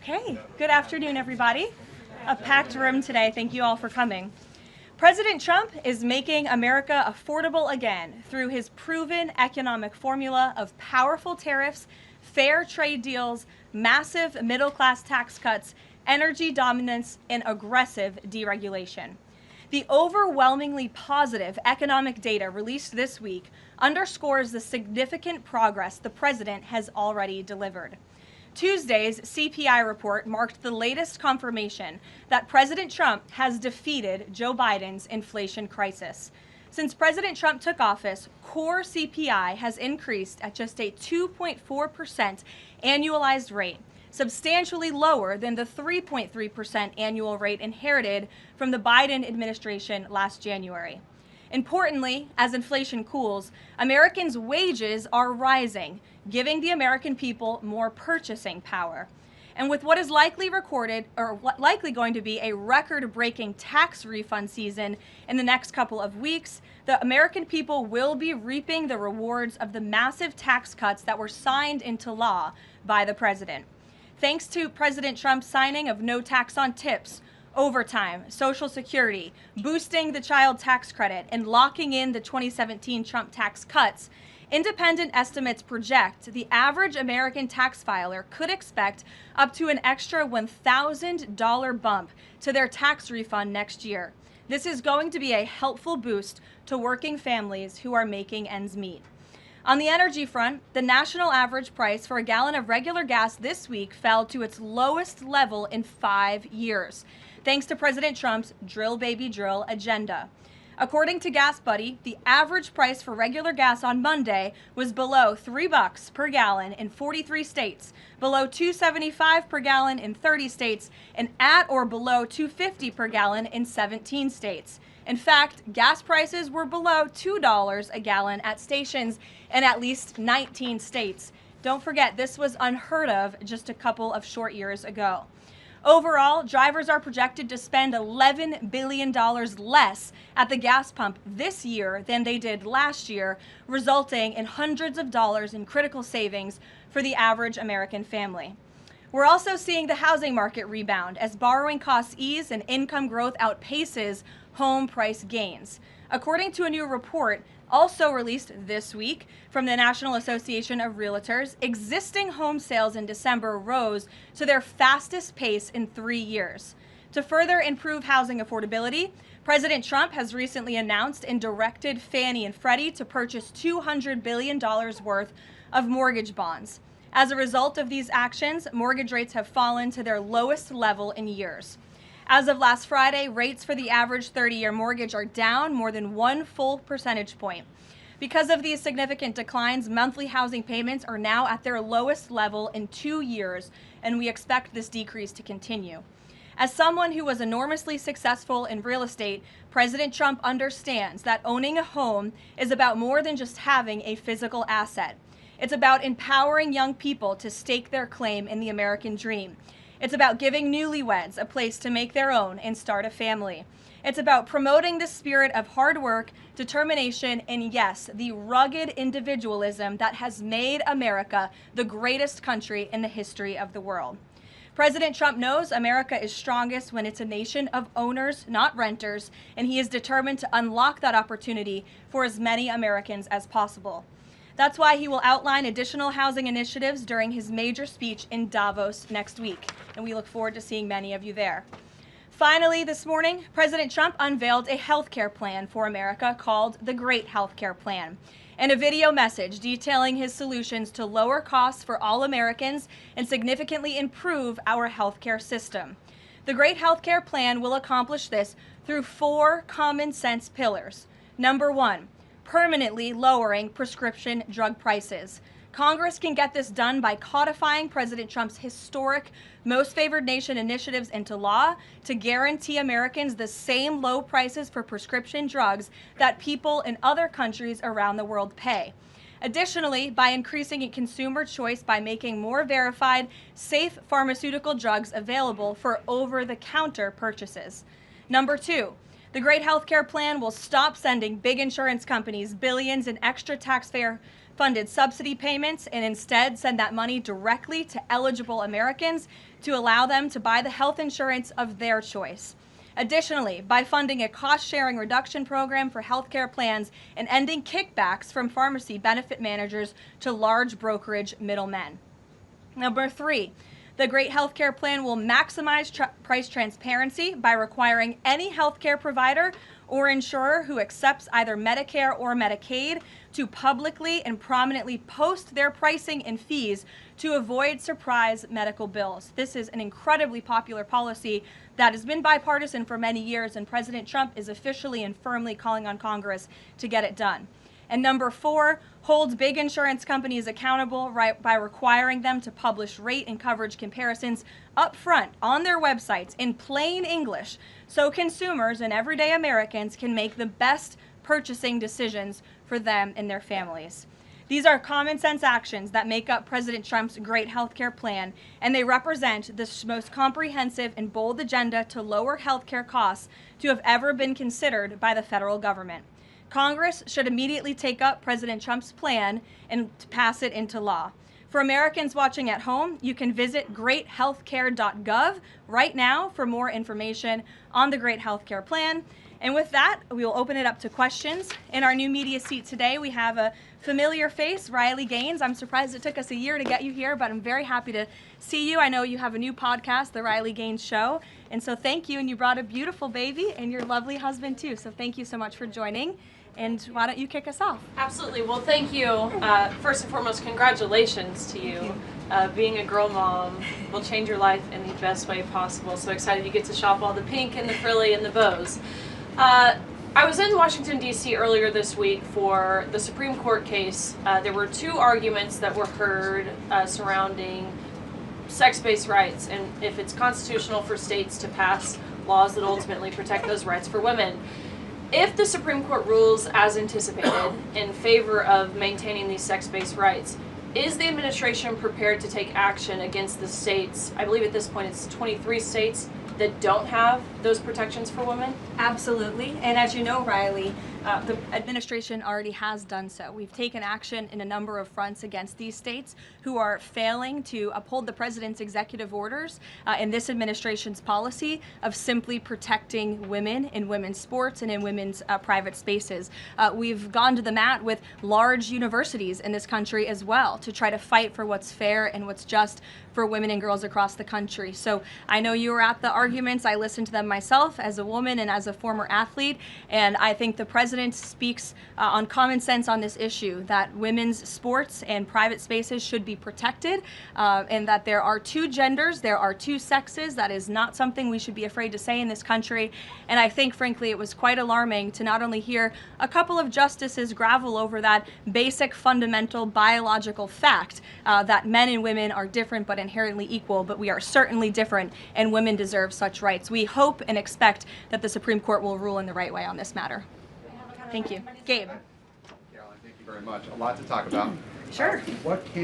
Okay, good afternoon, everybody. A packed room today. Thank you all for coming. President Trump is making America affordable again through his proven economic formula of powerful tariffs, fair trade deals, massive middle-class tax cuts, energy dominance, and aggressive deregulation. The overwhelmingly positive economic data released this week underscores the significant progress the president has already delivered. Tuesday's CPI report marked the latest confirmation that President Trump has defeated Joe Biden's inflation crisis. Since President Trump took office, core CPI has increased at just a 2.4% annualized rate, substantially lower than the 3.3% annual rate inherited from the Biden administration last January. Importantly, as inflation cools, Americans' wages are rising, giving the American people more purchasing power. And with what is likely going to be a record-breaking tax refund season in the next couple of weeks, the American people will be reaping the rewards of the massive tax cuts that were signed into law by the president. Thanks to President Trump's signing of no tax on tips, overtime, Social Security, boosting the child tax credit, and locking in the 2017 Trump tax cuts, independent estimates project the average American tax filer could expect up to an extra $1,000 bump to their tax refund next year. This is going to be a helpful boost to working families who are making ends meet. On the energy front, the national average price for a gallon of regular gas this week fell to its lowest level in 5 years, thanks to President Trump's drill baby drill agenda. According to Gas Buddy, the average price for regular gas on Monday was below $3 per gallon in 43 states, below $2.75 per gallon in 30 states, and at or below $2.50 per gallon in 17 states. In fact, gas prices were below $2 a gallon at stations in at least 19 states. Don't forget, this was unheard of just a couple of short years ago. Overall, drivers are projected to spend $11 billion less at the gas pump this year than they did last year, resulting in hundreds of dollars in critical savings for the average American family. We're also seeing the housing market rebound as borrowing costs ease and income growth outpaces home price gains. According to a new report also released this week from the National Association of Realtors, existing home sales in December rose to their fastest pace in 3 years. To further improve housing affordability, President Trump has recently announced and directed Fannie and Freddie to purchase $200 billion worth of mortgage bonds. As a result of these actions, mortgage rates have fallen to their lowest level in years. As of last Friday, rates for the average 30-year mortgage are down more than 1 full percentage point. Because of these significant declines, monthly housing payments are now at their lowest level in 2 years, and we expect this decrease to continue. As someone who was enormously successful in real estate, President Trump understands that owning a home is about more than just having a physical asset. It's about empowering young people to stake their claim in the American dream. It's about giving newlyweds a place to make their own and start a family. It's about promoting the spirit of hard work, determination, and yes, the rugged individualism that has made America the greatest country in the history of the world. President Trump knows America is strongest when it's a nation of owners, not renters, and he is determined to unlock that opportunity for as many Americans as possible. That's why he will outline additional housing initiatives during his major speech in Davos next week, and we look forward to seeing many of you there. Finally, this morning, President Trump unveiled a healthcare plan for America called the Great Healthcare Plan, and a video message detailing his solutions to lower costs for all Americans and significantly improve our healthcare system. The Great Healthcare Plan will accomplish this through 4 common sense pillars. Number 1, permanently lowering prescription drug prices. Congress can get this done by codifying President Trump's historic Most Favored Nation initiatives into law to guarantee Americans the same low prices for prescription drugs that people in other countries around the world pay. Additionally, by increasing consumer choice by making more verified, safe pharmaceutical drugs available for over-the-counter purchases. Number 2, The Great Healthcare Plan will stop sending big insurance companies billions in extra taxpayer-funded subsidy payments and instead send that money directly to eligible Americans to allow them to buy the health insurance of their choice. Additionally, by funding a cost-sharing reduction program for healthcare plans and ending kickbacks from pharmacy benefit managers to large brokerage middlemen. Number 3, the Great Healthcare Plan will maximize price transparency by requiring any healthcare provider or insurer who accepts either Medicare or Medicaid to publicly and prominently post their pricing and fees to avoid surprise medical bills. This is an incredibly popular policy that has been bipartisan for many years, and President Trump is officially and firmly calling on Congress to get it done. And number 4, holds big insurance companies accountable by requiring them to publish rate and coverage comparisons up front on their websites in plain English so consumers and everyday Americans can make the best purchasing decisions for them and their families. These are common sense actions that make up President Trump's Great Healthcare Plan, and they represent the most comprehensive and bold agenda to lower healthcare costs to have ever been considered by the federal government. Congress should immediately take up President Trump's plan and pass it into law. For Americans watching at home, you can visit greathealthcare.gov right now for more information on the Great Healthcare Plan. And with that, we will open it up to questions. In our new media seat today, we have a familiar face, Riley Gaines. I'm surprised it took us a year to get you here, but I'm very happy to see you. I know you have a new podcast, The Riley Gaines Show. And so thank you. And you brought a beautiful baby and your lovely husband too. So thank you so much for joining. And why don't you kick us off? Absolutely. Well, thank you. First and foremost, congratulations to you. Being a girl mom will change your life in the best way possible. So excited you get to shop all the pink and the frilly and the bows. I was in Washington, D.C. earlier this week for the Supreme Court case. There were 2 arguments that were heard surrounding sex-based rights and if it's constitutional for states to pass laws that ultimately protect those rights for women. If the Supreme Court rules as anticipated in favor of maintaining these sex-based rights, is the administration prepared to take action against the states? I believe at this point it's 23 states that don't have those protections for women? Absolutely. And as you know, Riley, the administration already has done so. We've taken action in a number of fronts against these states who are failing to uphold the president's executive orders in this administration's policy of simply protecting women in women's sports and in women's private spaces. We've gone to the mat with large universities in this country as well to try to fight for what's fair and what's just for women and girls across the country. So I know you were at the arguments. I listened to them myself as a woman and as a former athlete, and I think the president speaks on common sense on this issue, that women's sports and private spaces should be protected, and that there are 2 genders, there are 2 sexes. That is not something we should be afraid to say in this country. And I think, frankly, it was quite alarming to not only hear a couple of justices gravel over that basic fundamental biological fact that men and women are different but inherently equal, but we are certainly different, and women deserve such rights. We hope and expect that the Supreme Court will rule in the right way on this matter. Thank you. Gabe. Caroline, thank you very much. A lot to talk about. Sure. What can